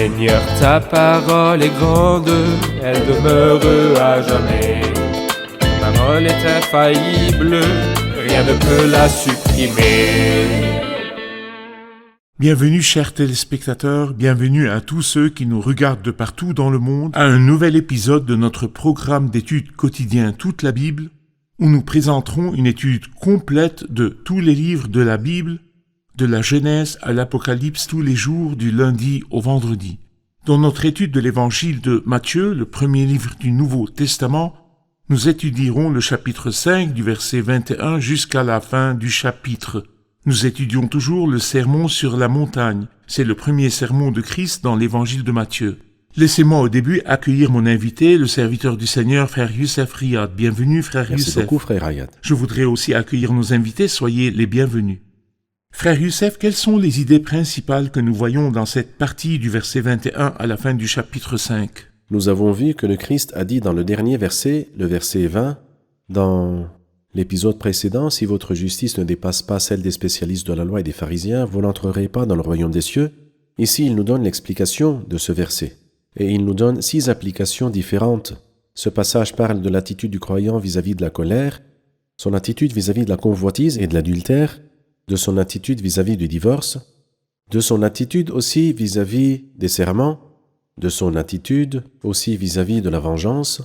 Seigneur, ta parole est grande, elle demeure à jamais. Ta parole est infaillible, rien ne peut la supprimer. Bienvenue chers téléspectateurs, bienvenue à tous ceux qui nous regardent de partout dans le monde à un nouvel épisode de notre programme d'études quotidien Toute la Bible, où nous présenterons une étude complète de tous les livres de la Bible, de la Genèse à l'Apocalypse tous les jours du lundi au vendredi. Dans notre étude de l'évangile de Matthieu, le premier livre du Nouveau Testament, nous étudierons le chapitre 5 du verset 21 jusqu'à la fin du chapitre. Nous étudions toujours le sermon sur la montagne. C'est le premier sermon de Christ dans l'évangile de Matthieu. Laissez-moi au début accueillir mon invité, le serviteur du Seigneur, frère Youssef Riyad. Bienvenue, frère Youssef. Merci beaucoup, frère Riyad. Je voudrais aussi accueillir nos invités, soyez les bienvenus. Frère Youssef, quelles sont les idées principales que nous voyons dans cette partie du verset 21 à la fin du chapitre 5 ? Nous avons vu que le Christ a dit dans le dernier verset, le verset 20, dans l'épisode précédent, « Si votre justice ne dépasse pas celle des spécialistes de la loi et des pharisiens, vous n'entrerez pas dans le royaume des cieux. » Ici, il nous donne l'explication de ce verset. Et il nous donne 6 applications différentes. Ce passage parle de l'attitude du croyant vis-à-vis de la colère, son attitude vis-à-vis de la convoitise et de l'adultère, de son attitude vis-à-vis du divorce, de son attitude aussi vis-à-vis des serments, de son attitude aussi vis-à-vis de la vengeance,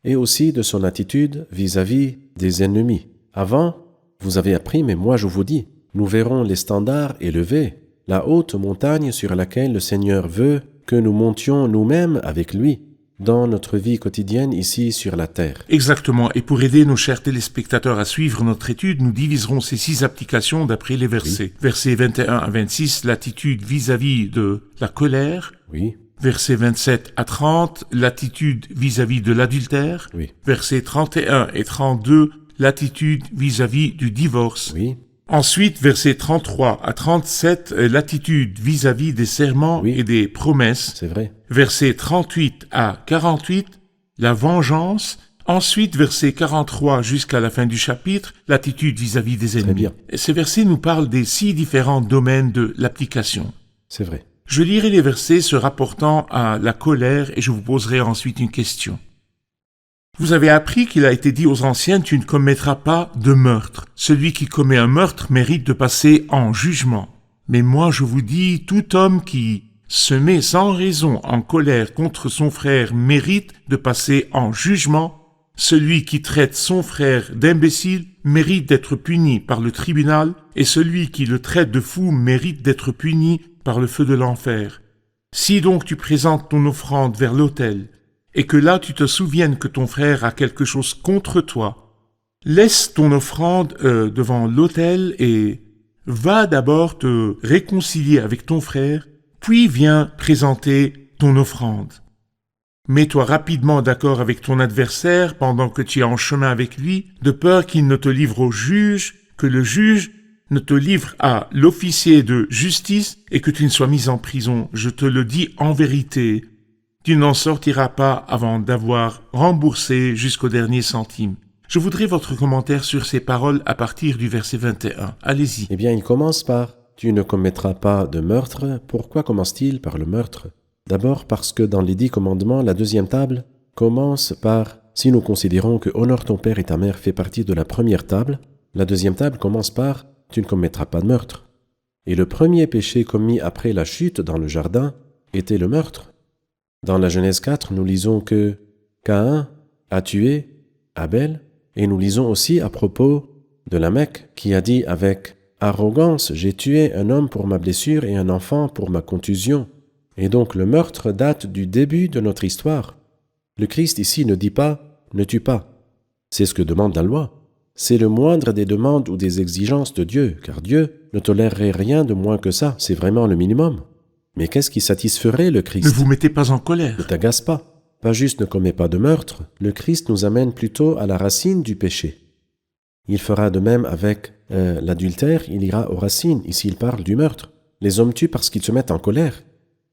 et aussi de son attitude vis-à-vis des ennemis. Avant, vous avez appris, mais moi je vous dis, nous verrons les standards élevés, la haute montagne sur laquelle le Seigneur veut que nous montions nous-mêmes avec lui, dans notre vie quotidienne ici sur la terre. Exactement, et pour aider nos chers téléspectateurs à suivre notre étude, nous diviserons ces 6 applications d'après les versets. Oui. Versets 21 à 26, l'attitude vis-à-vis de la colère. Oui. Versets 27 à 30, l'attitude vis-à-vis de l'adultère. Oui. Versets 31 et 32, l'attitude vis-à-vis du divorce. Oui. Ensuite, versets 33 à 37, l'attitude vis-à-vis des serments et des promesses. C'est vrai. Versets 38 à 48, la vengeance. Ensuite, versets 43 jusqu'à la fin du chapitre, l'attitude vis-à-vis des ennemis. Très bien. Ces versets nous parlent des 6 différents domaines de l'application. C'est vrai. Je lirai les versets se rapportant à la colère et je vous poserai ensuite une question. Vous avez appris qu'il a été dit aux anciens « Tu ne commettras pas de meurtre. Celui qui commet un meurtre mérite de passer en jugement. Mais moi je vous dis, tout homme qui se met sans raison en colère contre son frère mérite de passer en jugement. Celui qui traite son frère d'imbécile mérite d'être puni par le tribunal et celui qui le traite de fou mérite d'être puni par le feu de l'enfer. Si donc tu présentes ton offrande vers l'autel, et que là tu te souviennes que ton frère a quelque chose contre toi, laisse ton offrande devant l'autel et va d'abord te réconcilier avec ton frère, puis viens présenter ton offrande. Mets-toi rapidement d'accord avec ton adversaire pendant que tu es en chemin avec lui, de peur qu'il ne te livre au juge, que le juge ne te livre à l'officier de justice et que tu ne sois mis en prison. Je te le dis en vérité, tu n'en sortiras pas avant d'avoir remboursé jusqu'au dernier centime. Je voudrais votre commentaire sur ces paroles à partir du verset 21. Allez-y. Eh bien, il commence par « Tu ne commettras pas de meurtre ». Pourquoi commence-t-il par le meurtre ? D'abord parce que dans les 10 commandements, la deuxième table commence par « Si nous considérons que « Honore ton père et ta mère » fait partie de la première table », la deuxième table commence par « Tu ne commettras pas de meurtre ». Et le premier péché commis après la chute dans le jardin était le meurtre. Dans la Genèse 4, nous lisons que Caïn a tué Abel, et nous lisons aussi à propos de Lamech qui a dit avec arrogance « J'ai tué un homme pour ma blessure et un enfant pour ma contusion ». Et donc le meurtre date du début de notre histoire. Le Christ ici ne dit pas « ne tue pas ». C'est ce que demande la loi. C'est le moindre des demandes ou des exigences de Dieu, car Dieu ne tolérerait rien de moins que ça. C'est vraiment le minimum. Mais qu'est-ce qui satisferait le Christ ? Ne vous mettez pas en colère. Ne t'agace pas. Pas juste ne commets pas de meurtre. Le Christ nous amène plutôt à la racine du péché. Il fera de même avec l'adultère, il ira aux racines. Ici, il parle du meurtre. Les hommes tuent parce qu'ils se mettent en colère.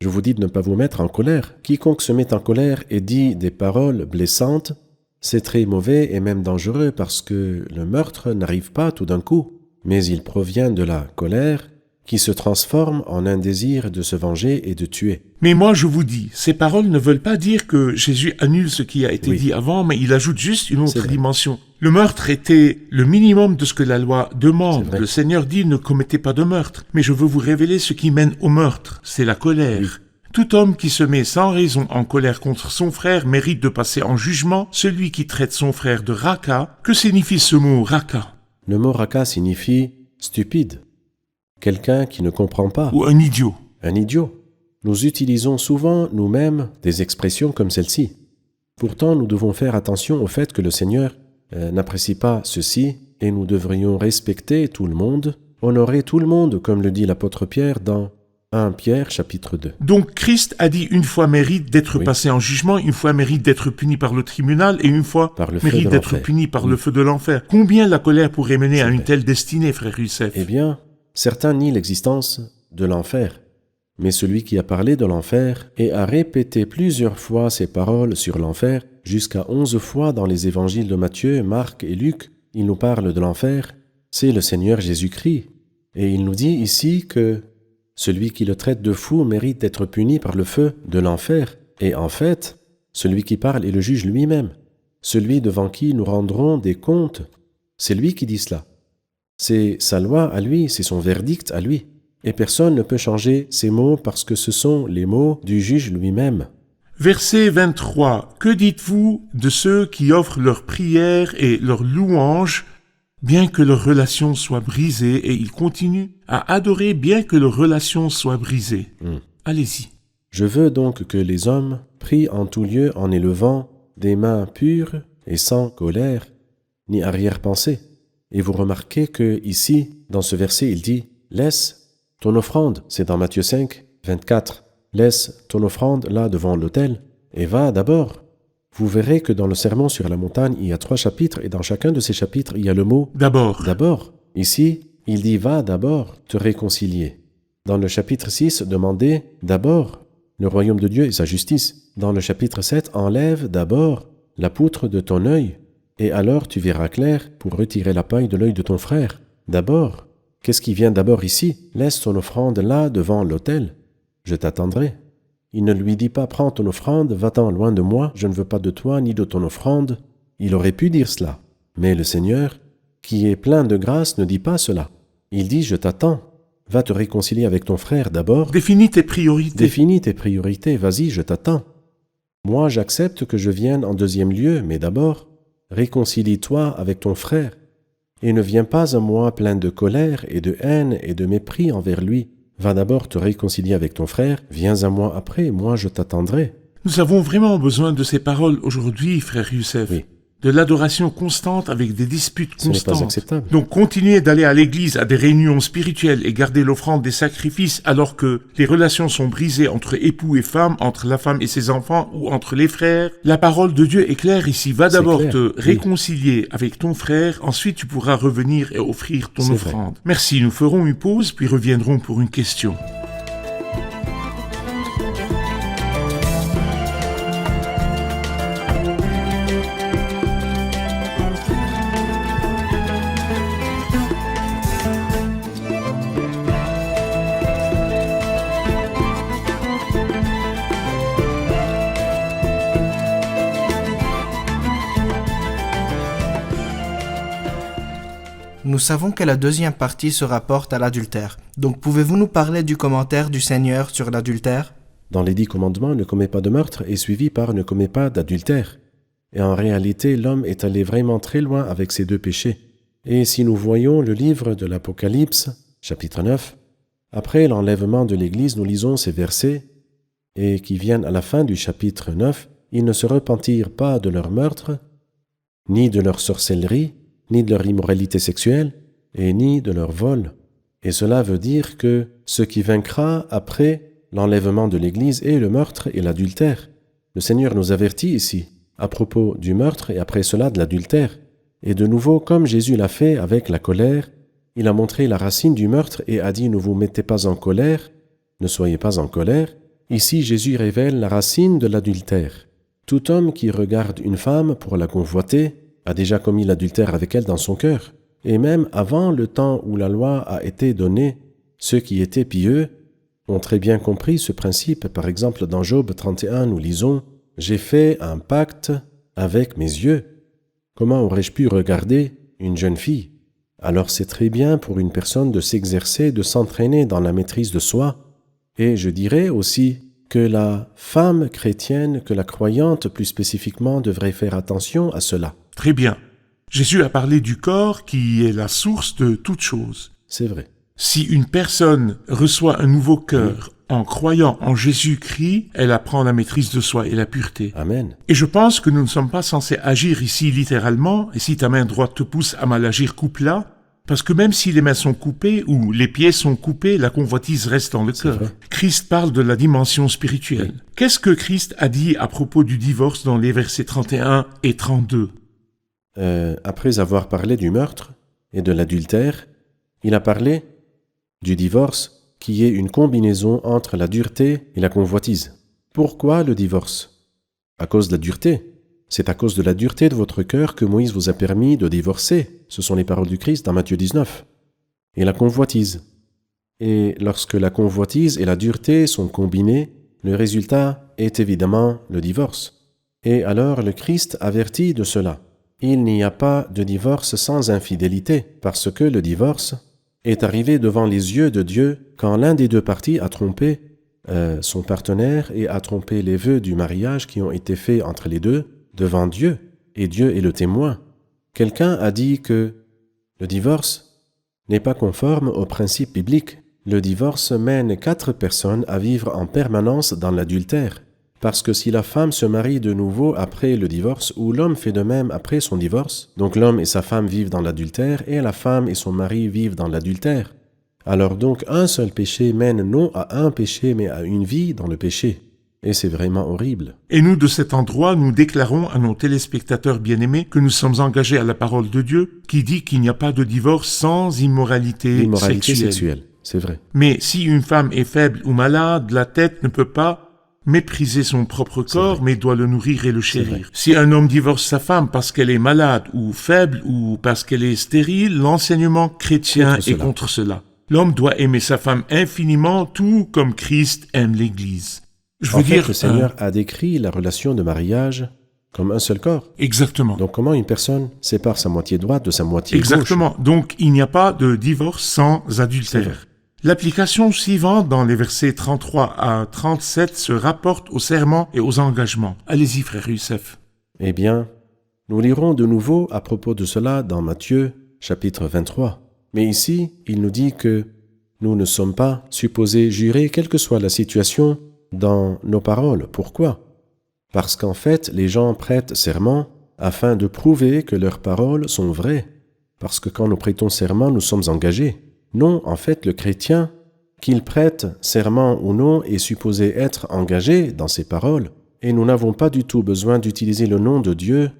Je vous dis de ne pas vous mettre en colère. Quiconque se met en colère et dit des paroles blessantes, c'est très mauvais et même dangereux parce que le meurtre n'arrive pas tout d'un coup, mais il provient de la colère qui se transforme en un désir de se venger et de tuer. Mais moi, je vous dis, ces paroles ne veulent pas dire que Jésus annule ce qui a été Oui. dit avant, mais il ajoute juste une C'est autre vrai. dimension. Le meurtre était le minimum de ce que la loi C'est demande. vrai. Le Seigneur dit ne commettez pas de meurtre. Mais je veux vous révéler ce qui mène au meurtre. C'est la colère. Tout homme qui se met sans raison en colère contre son frère mérite de passer en jugement. Celui qui traite son frère de raca, que signifie ce mot raca? Le mot raka signifie stupide, quelqu'un qui ne comprend pas, Ou un idiot. un idiot. Nous utilisons souvent nous-mêmes des expressions comme celle-ci. Pourtant, nous devons faire attention au fait que le Seigneur n'apprécie pas ceci et nous devrions respecter tout le monde, honorer tout le monde, comme le dit l'apôtre Pierre dans 1 Pierre chapitre 2. Donc Christ a dit une fois mérite d'être Oui. passé en jugement, une fois mérite d'être puni par le tribunal et une fois Par le feu mérite de d'être l'enfer. puni par Oui. le feu de l'enfer. Combien la colère pourrait mener C'est à une vrai. telle destinée, frère Youssef? Eh bien, certains nient l'existence de l'enfer. Mais celui qui a parlé de l'enfer et a répété plusieurs fois ses paroles sur l'enfer, jusqu'à 11 fois dans les évangiles de Matthieu, Marc et Luc, il nous parle de l'enfer, c'est le Seigneur Jésus-Christ. Et il nous dit ici que celui qui le traite de fou mérite d'être puni par le feu de l'enfer. Et en fait, celui qui parle est le juge lui-même, celui devant qui nous rendrons des comptes. C'est lui qui dit cela. C'est sa loi à lui, c'est son verdict à lui. Et personne ne peut changer ces mots parce que ce sont les mots du juge lui-même. Verset 23. Que dites-vous de ceux qui offrent leurs prières et leurs louanges, bien que leur relation soit brisée, et ils continuent à adorer bien que leur relation soit brisée? Allez-y. Je veux donc que les hommes prient en tout lieu en élevant des mains pures et sans colère, ni arrière-pensée. Et vous remarquez que ici, dans ce verset, il dit « Laisse ton offrande », c'est dans Matthieu 5, 24. « Laisse ton offrande là devant l'autel et va d'abord ». Vous verrez que dans le Sermon sur la montagne, il y a 3 chapitres et dans chacun de ces chapitres, il y a le mot D'abord. « d'abord ». Ici, il dit « va d'abord te réconcilier ». Dans le chapitre 6, demandez d'abord le royaume de Dieu et sa justice. Dans le chapitre 7, enlève d'abord la poutre de ton œil, et alors tu verras clair pour retirer la paille de l'œil de ton frère. D'abord, qu'est-ce qui vient d'abord ici? Laisse ton offrande là devant l'autel, je t'attendrai. Il ne lui dit pas prends ton offrande, va-t'en loin de moi, je ne veux pas de toi ni de ton offrande. Il aurait pu dire cela, mais le Seigneur, qui est plein de grâce, ne dit pas cela. Il dit je t'attends. Va te réconcilier avec ton frère d'abord. Définis tes priorités. Définis tes priorités, vas-y, je t'attends. Moi, j'accepte que je vienne en deuxième lieu, mais d'abord, réconcilie-toi avec ton frère, et ne viens pas à moi plein de colère et de haine et de mépris envers lui. Va d'abord te réconcilier avec ton frère, viens à moi après, moi je t'attendrai. Nous avons vraiment besoin de ces paroles aujourd'hui, frère Youssef. Oui. De l'adoration constante avec des disputes Ce n'est pas constantes. acceptable. Donc continuez d'aller à l'église, à des réunions spirituelles et garder l'offrande des sacrifices alors que les relations sont brisées entre époux et femme, entre la femme et ses enfants ou entre les frères. La parole de Dieu est claire ici. Va C'est d'abord clair, te oui. réconcilier avec ton frère, ensuite tu pourras revenir et offrir ton C'est offrande. Merci, nous ferons une pause puis reviendrons pour une question. Nous savons que la deuxième partie se rapporte à l'adultère. Donc pouvez-vous nous parler du commentaire du Seigneur sur l'adultère? Dans les 10 commandements, ne commets pas de meurtre est suivi par ne commets pas d'adultère. Et en réalité, l'homme est allé vraiment très loin avec ces 2 péchés. Et si nous voyons le livre de l'Apocalypse, chapitre 9, après l'enlèvement de l'Église, nous lisons ces versets, et qui viennent à la fin du chapitre 9, ils ne se repentirent pas de leur meurtre, ni de leur sorcellerie, ni de leur immoralité sexuelle, et ni de leur vol. Et cela veut dire que ce qui vaincra après l'enlèvement de l'Église est le meurtre et l'adultère. Le Seigneur nous avertit ici à propos du meurtre et après cela de l'adultère. Et de nouveau, comme Jésus l'a fait avec la colère, il a montré la racine du meurtre et a dit « Ne vous mettez pas en colère, ne soyez pas en colère ». Ici, Jésus révèle la racine de l'adultère. Tout homme qui regarde une femme pour la convoiter a déjà commis l'adultère avec elle dans son cœur. Et même avant le temps où la loi a été donnée, Ceux qui étaient pieux ont très bien compris ce principe. Par exemple, dans Job 31, nous lisons « J'ai fait un pacte avec mes yeux. Comment aurais-je pu regarder une jeune fille ?» Alors c'est très bien pour une personne de s'exercer, de s'entraîner dans la maîtrise de soi. Et je dirais aussi que la femme chrétienne, que la croyante plus spécifiquement, devrait faire attention à cela. Très bien. Jésus a parlé du corps qui est la source de toute chose. C'est vrai. Si une personne reçoit un nouveau cœur en croyant en Jésus-Christ, elle apprend la maîtrise de soi et la pureté. Amen. Et je pense que nous ne sommes pas censés agir ici littéralement, et si ta main droite te pousse à mal agir, coupe-la, parce que même si les mains sont coupées ou les pieds sont coupés, la convoitise reste dans le cœur. vrai. Christ parle de la dimension spirituelle. Oui. Qu'est-ce que Christ a dit à propos du divorce dans les versets 31 et 32 ? Après avoir parlé du meurtre et de l'adultère, il a parlé du divorce qui est une combinaison entre la dureté et la convoitise. Pourquoi le divorce? À cause de la dureté. C'est à cause de la dureté de votre cœur que Moïse vous a permis de divorcer. Ce sont les paroles du Christ dans Matthieu 19. Et la convoitise. Et lorsque la convoitise et la dureté sont combinées, le résultat est évidemment le divorce. Et alors le Christ avertit de cela. Il n'y a pas de divorce sans infidélité, parce que le divorce est arrivé devant les yeux de Dieu quand l'un des deux parties a trompé son partenaire et a trompé les vœux du mariage qui ont été faits entre les deux devant Dieu, et Dieu est le témoin. Quelqu'un a dit que le divorce n'est pas conforme aux principes bibliques. Le divorce mène 4 personnes à vivre en permanence dans l'adultère. Parce que si la femme se marie de nouveau après le divorce, ou l'homme fait de même après son divorce, donc l'homme et sa femme vivent dans l'adultère, et la femme et son mari vivent dans l'adultère. Alors donc un seul péché mène non à un péché, mais à une vie dans le péché. Et c'est vraiment horrible. Et nous, de cet endroit, nous déclarons à nos téléspectateurs bien-aimés que nous sommes engagés à la parole de Dieu qui dit qu'il n'y a pas de divorce sans immoralité L'immoralité sexuelle. sexuelle, c'est vrai. Mais si une femme est faible ou malade, la tête ne peut pas mépriser son propre corps, vrai. mais doit le nourrir et le vrai. chérir. Si un homme divorce sa femme parce qu'elle est malade ou faible ou parce qu'elle est stérile, l'enseignement chrétien Contre est cela. contre cela. L'homme doit aimer sa femme infiniment, tout comme Christ aime l'Église. Je veux En fait, dire, le Seigneur a décrit la relation de mariage comme un seul corps. exactement. Donc comment une personne sépare sa moitié droite de sa moitié Exactement. Donc, il n'y a pas de divorce sans C'est vrai. adultère. L'application suivante dans les versets 33 à 37 se rapporte aux serments et aux engagements. Allez-y, frère Youssef. gauche? Eh bien, nous lirons de nouveau à propos de cela dans Matthieu, chapitre 23. Mais ici, il nous dit que nous ne sommes pas supposés jurer, quelle que soit la situation, dans nos paroles. Pourquoi? Parce qu'en fait, les gens prêtent serment afin de prouver que leurs paroles sont vraies. Parce que quand nous prêtons serment, nous sommes engagés. Non, en fait, le chrétien, qu'il prête serment ou non, est supposé être engagé dans ses paroles. Et nous n'avons pas du tout besoin d'utiliser le nom de Dieu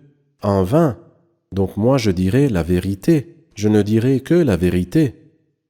en vain. Donc moi, je dirai la vérité. Je ne dirai que la vérité,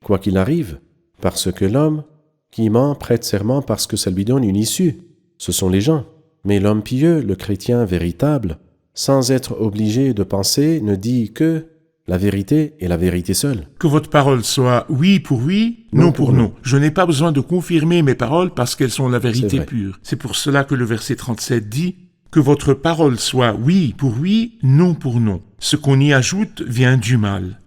quoi qu'il arrive, parce que l'homme qui ment prête serment parce que ça lui donne une issue. Ce sont les gens. Mais l'homme pieux, le chrétien véritable, sans être obligé de penser, ne dit que la vérité et la vérité seule. Que votre parole soit oui pour oui, non pour non. Je n'ai pas besoin de confirmer mes paroles parce qu'elles sont la C'est vérité vrai. pure. C'est pour cela que le verset 37 dit que votre parole soit oui pour oui, non pour non. Ce qu'on y ajoute vient du mal.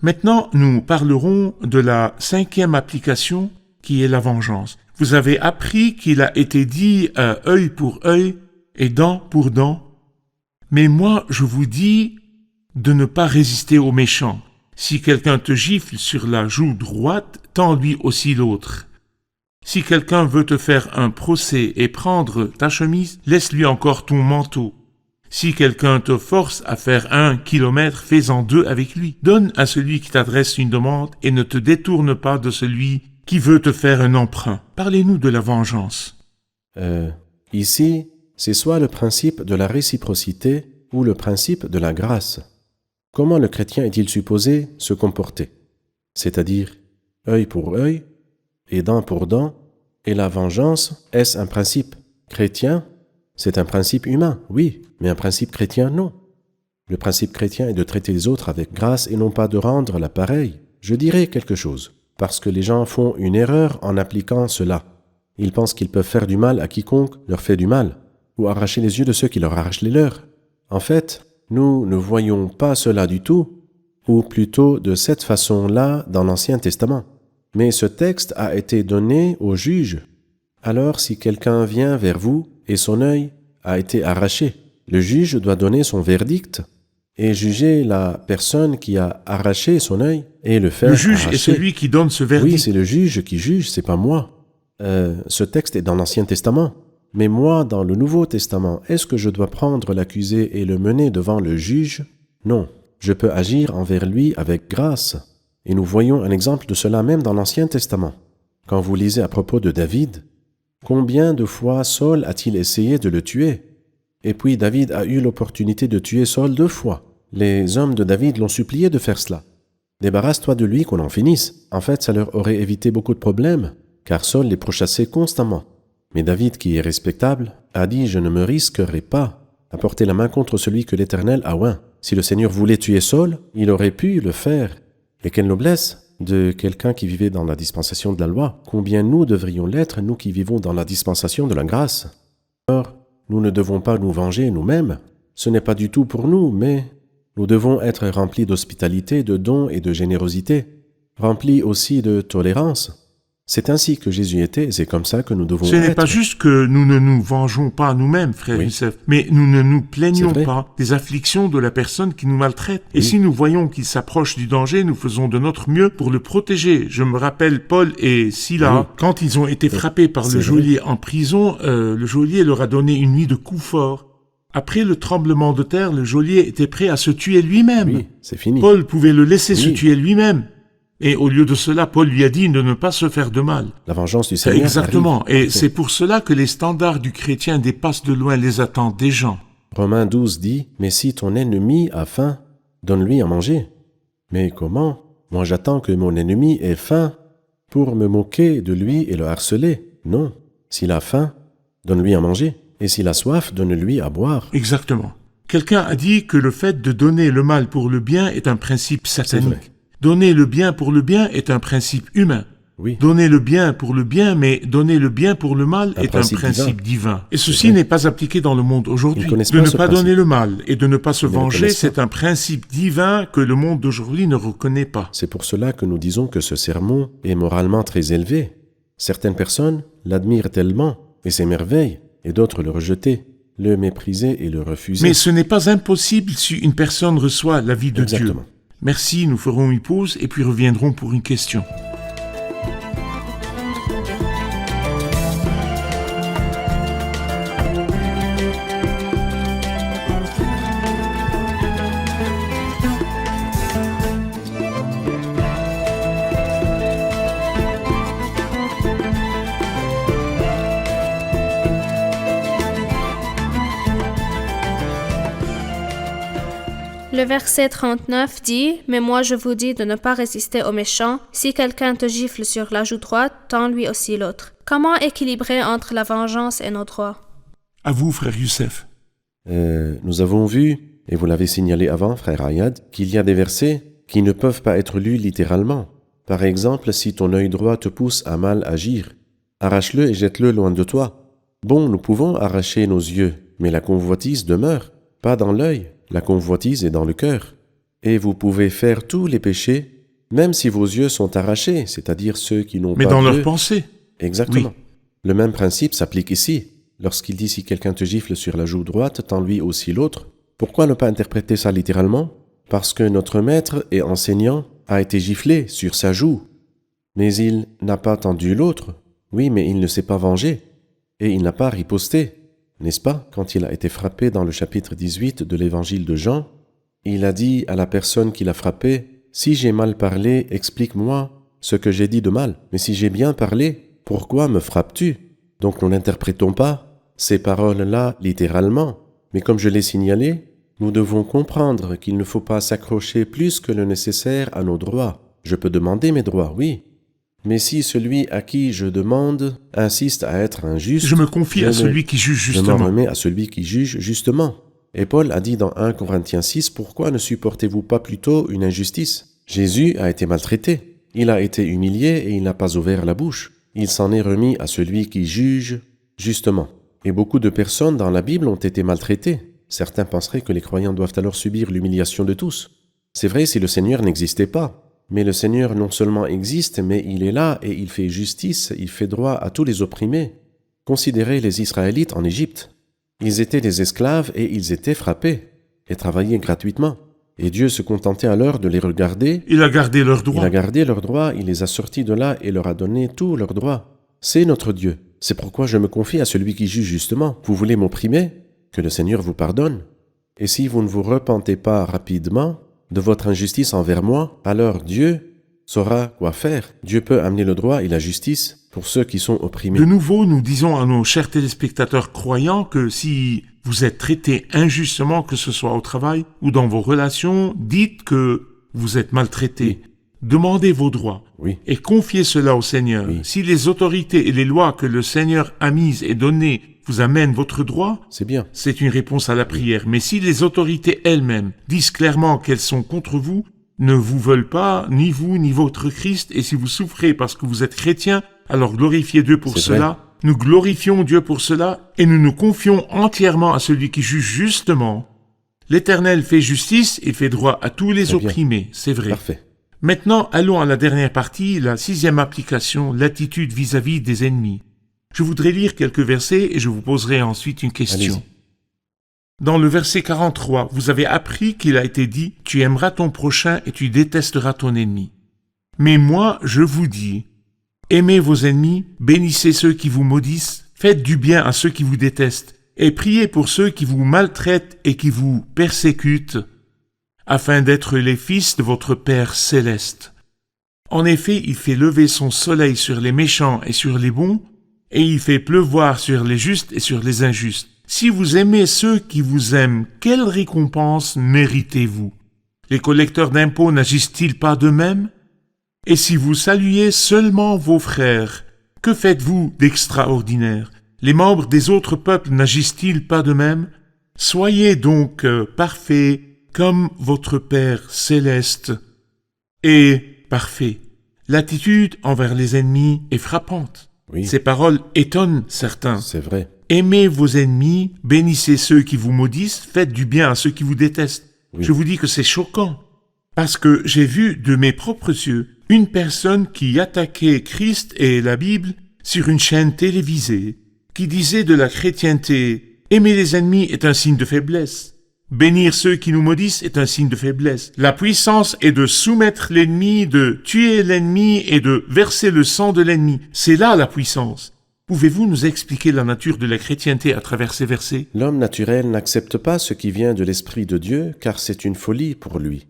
Maintenant, nous parlerons de la 5e application qui est la vengeance. Vous avez appris qu'il a été dit œil pour œil et dent pour dent. Mais moi, je vous dis de ne pas résister aux méchants. Si quelqu'un te gifle sur la joue droite, tends-lui aussi l'autre. Si quelqu'un veut te faire un procès et prendre ta chemise, laisse-lui encore ton manteau. Si quelqu'un te force à faire 1 kilomètre, fais-en 2 avec lui. Donne à celui qui t'adresse une demande et ne te détourne pas de celui qui veut te faire un emprunt. Parlez-nous de la vengeance. Ici, c'est soit le principe de la réciprocité ou le principe de la grâce. Comment le chrétien est-il supposé se comporter? C'est-à-dire œil pour œil et dent pour dent, et la vengeance, est-ce un principe chrétien? C'est un principe humain, oui, mais un principe chrétien, non. Le principe chrétien est de traiter les autres avec grâce et non pas de rendre l'appareil. Je dirais quelque chose. parce que les gens font une erreur en appliquant cela. Ils pensent qu'ils peuvent faire du mal à quiconque leur fait du mal, ou arracher les yeux de ceux qui leur arrachent les leurs. En fait, nous ne voyons pas cela du tout, ou plutôt de cette façon-là dans l'Ancien Testament. Mais ce texte a été donné au juge. Alors si quelqu'un vient vers vous et son œil a été arraché, le juge doit donner son verdict et juger la personne qui a arraché son œil et le faire Le juge arracher. est celui qui donne ce Oui, verdict. c'est le juge qui juge, c'est pas moi. Ce texte est dans l'Ancien Testament. Mais moi, dans le Nouveau Testament, est-ce que je dois prendre l'accusé et le mener devant le juge? Non, je peux agir envers lui avec grâce. Et nous voyons un exemple de cela même dans l'Ancien Testament. Quand vous lisez à propos de David, combien de fois Saul a-t-il essayé de le tuer? Et puis David a eu l'opportunité de tuer Saul 2 fois. Les hommes de David l'ont supplié de faire cela. Débarrasse-toi de lui qu'on en finisse. En fait, ça leur aurait évité beaucoup de problèmes, car Saul les pourchassait constamment. Mais David, qui est respectable, a dit « Je ne me risquerai pas à porter la main contre celui que l'Éternel a oint. » Si le Seigneur voulait tuer Saul, il aurait pu le faire. Et quelle noblesse de quelqu'un qui vivait dans la dispensation de la loi. Combien nous devrions l'être, nous qui vivons dans la dispensation de la grâce. Or, nous ne devons pas nous venger nous-mêmes. Ce n'est pas du tout pour nous, mais nous devons être remplis d'hospitalité, de dons et de générosité, remplis aussi de tolérance. C'est ainsi que Jésus était, et c'est comme ça que nous devons Ce n'est être. pas juste que nous ne nous vengeons pas nous-mêmes, frère Oui. Youssef, mais nous ne nous plaignons C'est vrai. pas des afflictions de la personne qui nous maltraite. Et Oui. si nous voyons qu'il s'approche du danger, nous faisons de notre mieux pour le protéger. Je me rappelle Paul et Silas, Oui. quand ils ont été frappés par C'est le vrai. geôlier en prison, le geôlier leur a donné une nuit de coups forts. Après le tremblement de terre, le geôlier était prêt à se tuer lui-même. Oui, c'est fini. Paul pouvait le laisser se Oui. tuer lui-même. Et au lieu de cela, Paul lui a dit de ne pas se faire de mal. La vengeance du Seigneur Exactement. arrive. Et c'est pour cela que les standards du chrétien dépassent de loin les attentes des gens. Romains 12 dit « Mais si ton ennemi a faim, donne-lui à manger. » Mais comment? Moi j'attends que mon ennemi ait faim pour me moquer de lui et le harceler. Non. S'il a faim, donne-lui à manger. Et s'il a soif, donne-lui à boire. Exactement. Quelqu'un a dit que le fait de donner le mal pour le bien est un principe vrai. satanique. Donner le bien pour le bien est un principe humain. Oui. Donner le bien pour le bien, mais donner le bien pour le mal Un est un principe principe divin. Et ceci vrai. n'est pas appliqué dans le monde aujourd'hui. Ils connaissent De pas ne ce pas principe. donner le mal et de ne pas se Ils ne le venger, connaissent c'est pas. un principe divin que le monde d'aujourd'hui ne reconnaît pas. C'est pour cela que nous disons que ce sermon est moralement très élevé. Certaines personnes l'admirent tellement et s'émerveillent, et d'autres le rejetaient, le méprisaient et le refusaient. Mais ce n'est pas impossible si une personne reçoit la vie de Exactement. Dieu. Merci, nous ferons une pause et puis reviendrons pour une question. Le verset 39 dit « Mais moi je vous dis de ne pas résister aux méchants. Si quelqu'un te gifle sur la joue droite, tends-lui aussi l'autre. » Comment équilibrer entre la vengeance et nos droits? À vous, frère Youssef. Nous avons vu, et vous l'avez signalé avant, frère Ayad, qu'il y a des versets qui ne peuvent pas être lus littéralement. Par exemple, si ton œil droit te pousse à mal agir, arrache-le et jette-le loin de toi. Bon, nous pouvons arracher nos yeux, mais la convoitise demeure, pas dans l'œil, la convoitise est dans le cœur. Et vous pouvez faire tous les péchés, même si vos yeux sont arrachés, c'est-à-dire ceux qui n'ont Mais pas dans d'yeux. leur pensée. Exactement. Oui. Le même principe s'applique ici. Lorsqu'il dit si quelqu'un te gifle sur la joue droite, tends-lui aussi l'autre. Pourquoi ne pas interpréter ça littéralement? Parce que notre maître et enseignant a été giflé sur sa joue. Mais il n'a pas tendu l'autre. Oui, mais il ne s'est pas vengé. Et il n'a pas riposté. N'est-ce pas? Quand il a été frappé dans le chapitre 18 de l'évangile de Jean, il a dit à la personne qui l'a frappé, « Si j'ai mal parlé, explique-moi ce que j'ai dit de mal. Mais si j'ai bien parlé, pourquoi me frappes-tu » Donc nous n'interprétons pas ces paroles-là littéralement. Mais comme je l'ai signalé, nous devons comprendre qu'il ne faut pas s'accrocher plus que le nécessaire à nos droits. Je peux demander mes droits, oui. Mais si celui à qui je demande insiste à être injuste, Je me confie à celui qui juge je m'en justement. remets à celui qui juge justement. Et Paul a dit dans 1 Corinthiens 6, « Pourquoi ne supportez-vous pas plutôt une injustice ?» Jésus a été maltraité. Il a été humilié et il n'a pas ouvert la bouche. Il s'en est remis à celui qui juge justement. Et beaucoup de personnes dans la Bible ont été maltraitées. Certains penseraient que les croyants doivent alors subir l'humiliation de tous. C'est vrai si le Seigneur n'existait pas. Mais le Seigneur non seulement existe, mais il est là et il fait justice, il fait droit à tous les opprimés. Considérez les Israélites en Égypte. Ils étaient des esclaves et ils étaient frappés et travaillaient gratuitement. Et Dieu se contentait alors de les regarder. Il a gardé leurs Il droits. a gardé leurs droits, il les a sortis de là et leur a donné tous leurs droits. C'est notre Dieu. C'est pourquoi je me confie à celui qui juge justement. Vous voulez m'opprimer? Que le Seigneur vous pardonne. Et si vous ne vous repentez pas rapidement de votre injustice envers moi, alors Dieu saura quoi faire. Dieu peut amener le droit et la justice pour ceux qui sont opprimés. De nouveau, nous disons à nos chers téléspectateurs croyants que si vous êtes traités injustement, que ce soit au travail ou dans vos relations, dites que vous êtes maltraités. Demandez vos droits Oui, et confiez cela au Seigneur. Oui. Si les autorités et les lois que le Seigneur a mises et données vous amènent votre droit, c'est bien. c'est une réponse à la prière. Mais si les autorités elles-mêmes disent clairement qu'elles sont contre vous, ne vous veulent pas, ni vous, ni votre Christ, et si vous souffrez parce que vous êtes chrétien, alors glorifiez Dieu pour C'est cela. Nous glorifions Dieu pour cela, et nous nous confions entièrement à celui qui juge justement. L'Éternel fait justice et fait droit à tous les Très bien. opprimés, c'est vrai. Parfait. Maintenant, allons à la dernière partie, la 6e application, l'attitude vis-à-vis des ennemis. Je voudrais lire quelques versets et je vous poserai ensuite une question. Dans le verset 43, vous avez appris qu'il a été dit « Tu aimeras ton prochain et tu détesteras ton ennemi ». Mais moi, je vous dis, aimez vos ennemis, bénissez ceux qui vous maudissent, faites du bien à ceux qui vous détestent, et priez pour ceux qui vous maltraitent et qui vous persécutent, afin d'être les fils de votre Père céleste. En effet, il fait lever son soleil sur les méchants et sur les bons, et il fait pleuvoir sur les justes et sur les injustes. Si vous aimez ceux qui vous aiment, quelle récompense méritez-vous? Les collecteurs d'impôts n'agissent-ils pas de même? Et si vous saluez seulement vos frères, que faites-vous d'extraordinaire? Les membres des autres peuples n'agissent-ils pas de même? Soyez donc parfaits comme votre Père céleste est parfait. L'attitude envers les ennemis est frappante. Oui, Ces paroles étonnent certains. c'est vrai. Aimez vos ennemis, bénissez ceux qui vous maudissent, faites du bien à ceux qui vous détestent. Oui. Je vous dis que c'est choquant, parce que j'ai vu de mes propres yeux une personne qui attaquait Christ et la Bible sur une chaîne télévisée, qui disait de la chrétienté « Aimer les ennemis est un signe de faiblesse ». Bénir ceux qui nous maudissent est un signe de faiblesse. La puissance est de soumettre l'ennemi, de tuer l'ennemi et de verser le sang de l'ennemi. C'est là la puissance. Pouvez-vous nous expliquer la nature de la chrétienté à travers ces versets? L'homme naturel n'accepte pas ce qui vient de l'Esprit de Dieu, car c'est une folie pour lui.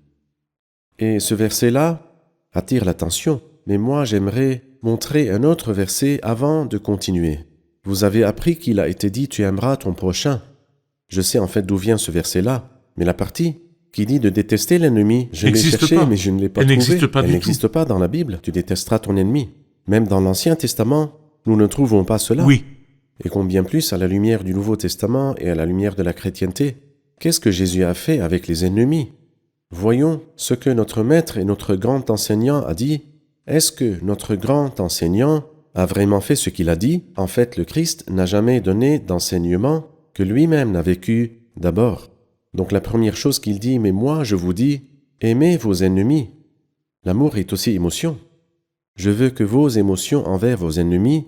Et ce verset-là attire l'attention. Mais moi, j'aimerais montrer un autre verset avant de continuer. Vous avez appris qu'il a été dit « Tu aimeras ton prochain ». Je sais en fait d'où vient ce verset-là, mais la partie qui dit de détester l'ennemi, je l'ai N'existe cherché, pas. mais je ne l'ai pas Elle trouvé. n'existe pas Elle du n'existe pas dans la Bible. Tu détesteras ton ennemi. Même dans l'Ancien Testament, nous ne trouvons pas cela. Oui, Et combien plus à la lumière du Nouveau Testament et à la lumière de la chrétienté. Qu'est-ce que Jésus a fait avec les ennemis? Voyons ce que notre maître et notre grand enseignant a dit. Est-ce que notre grand enseignant a vraiment fait ce qu'il a dit? En fait, le Christ n'a jamais donné d'enseignement que lui-même n'a vécu d'abord. Donc la première chose qu'il dit, mais moi je vous dis, aimez vos ennemis. L'amour est aussi émotion. Je veux que vos émotions envers vos ennemis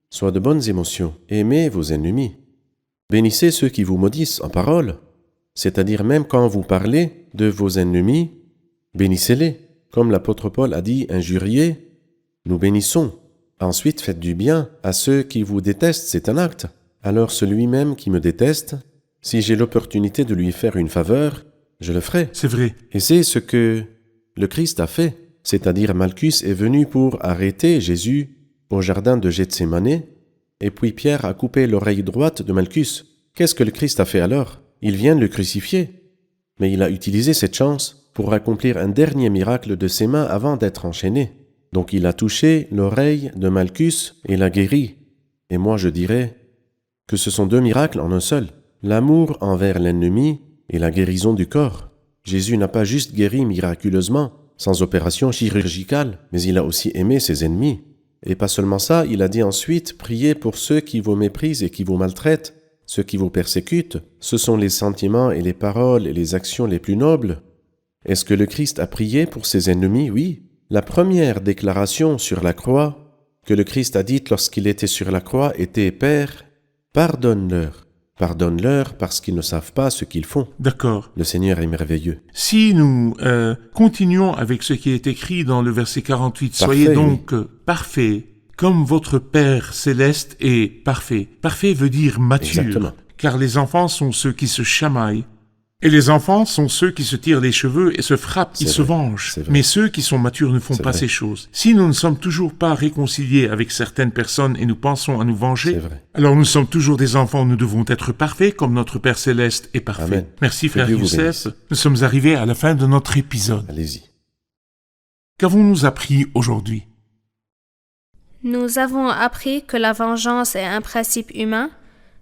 soient de bonnes émotions. Aimez vos ennemis. Bénissez ceux qui vous maudissent en parole, c'est-à-dire même quand vous parlez de vos ennemis, bénissez-les. Comme l'apôtre Paul a dit, injuriez, nous bénissons. Ensuite, faites du bien à ceux qui vous détestent, c'est un acte. Alors celui même qui me déteste, si j'ai l'opportunité de lui faire une faveur, je le ferai. c'est vrai. Et c'est ce que le Christ a fait, c'est-à-dire Malchus est venu pour arrêter Jésus au jardin de Gethsémané, et puis Pierre a coupé l'oreille droite de Malchus. Qu'est-ce que le Christ a fait alors? Il vient de le crucifier, mais il a utilisé cette chance pour accomplir un dernier miracle de ses mains avant d'être enchaîné. Donc il a touché l'oreille de Malchus et l'a guéri. Et moi je dirais que ce sont deux miracles en un seul. L'amour envers l'ennemi et la guérison du corps. Jésus n'a pas juste guéri miraculeusement sans opération chirurgicale, mais il a aussi aimé ses ennemis. Et pas seulement ça, il a dit ensuite, priez pour ceux qui vous méprisent et qui vous maltraitent, ceux qui vous persécutent. Ce sont les sentiments et les paroles et les actions les plus nobles. Est-ce que le Christ a prié pour ses ennemis? Oui. La première déclaration sur la croix que le Christ a dite lorsqu'il était sur la croix était « Père, pardonne-leur. Pardonne-leur parce qu'ils ne savent pas ce qu'ils font. » D'accord. Le Seigneur est merveilleux. Si nous continuons avec ce qui est écrit dans le verset 48, soyez Parfait, donc parfaits, comme votre Père céleste est parfait. Parfait veut dire mature, Exactement. car les enfants sont ceux qui se chamaillent. Et les enfants sont ceux qui se tirent les cheveux et se frappent, ils se vengent. c'est vrai. Mais ceux qui sont matures ne font C'est pas vrai. ces choses. Si nous ne sommes toujours pas réconciliés avec certaines personnes et nous pensons à nous C'est venger, vrai. alors nous sommes toujours des enfants, nous devons être parfaits comme notre Père Céleste est parfait. Amen. Merci Que frère Dieu vous Youssef. bénisse. Nous sommes arrivés à la fin de notre épisode. Allez-y. Qu'avons-nous appris aujourd'hui? Nous avons appris que la vengeance est un principe humain.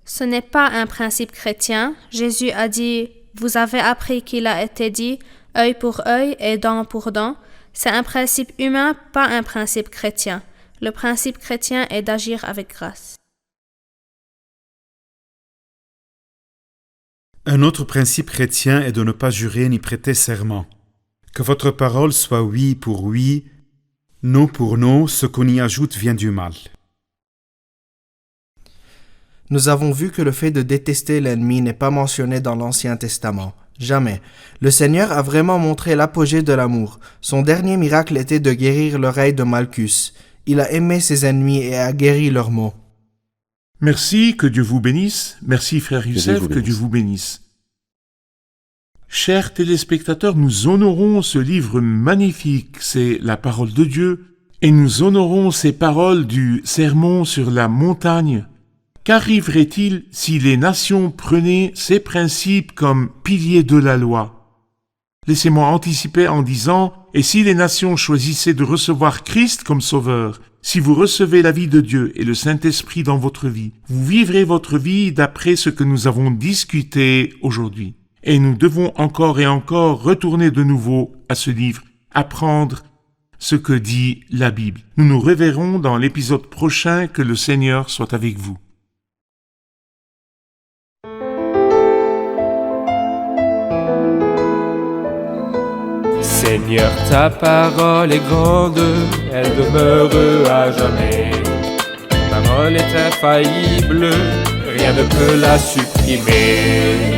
Ce n'est pas un principe chrétien. Jésus a dit « Vous avez appris qu'il a été dit « œil pour œil et dent pour dent ». C'est un principe humain, pas un principe chrétien. Le principe chrétien est d'agir avec grâce. Un autre principe chrétien est de ne pas jurer ni prêter serment. Que votre parole soit oui pour oui, non pour non, ce qu'on y ajoute vient du mal. Nous avons vu que le fait de détester l'ennemi n'est pas mentionné dans l'Ancien Testament. Jamais. Le Seigneur a vraiment montré l'apogée de l'amour. Son dernier miracle était de guérir l'oreille de Malchus. Il a aimé ses ennemis et a guéri leurs maux. Merci, que Dieu vous bénisse. Merci frère Dieu Youssef, vous que bénisse. Dieu vous bénisse. Chers téléspectateurs, nous honorons ce livre magnifique, c'est la parole de Dieu, et nous honorons ces paroles du sermon sur la montagne. Qu'arriverait-il si les nations prenaient ces principes comme piliers de la loi? Laissez-moi anticiper en disant, et si les nations choisissaient de recevoir Christ comme sauveur, si vous recevez la vie de Dieu et le Saint-Esprit dans votre vie, vous vivrez votre vie d'après ce que nous avons discuté aujourd'hui. Et nous devons encore et encore retourner de nouveau à ce livre, apprendre ce que dit la Bible. Nous nous reverrons dans l'épisode prochain. Que le Seigneur soit avec vous. Seigneur, ta parole est grande, elle demeure à jamais. Ta parole est infaillible, rien ne peut la supprimer.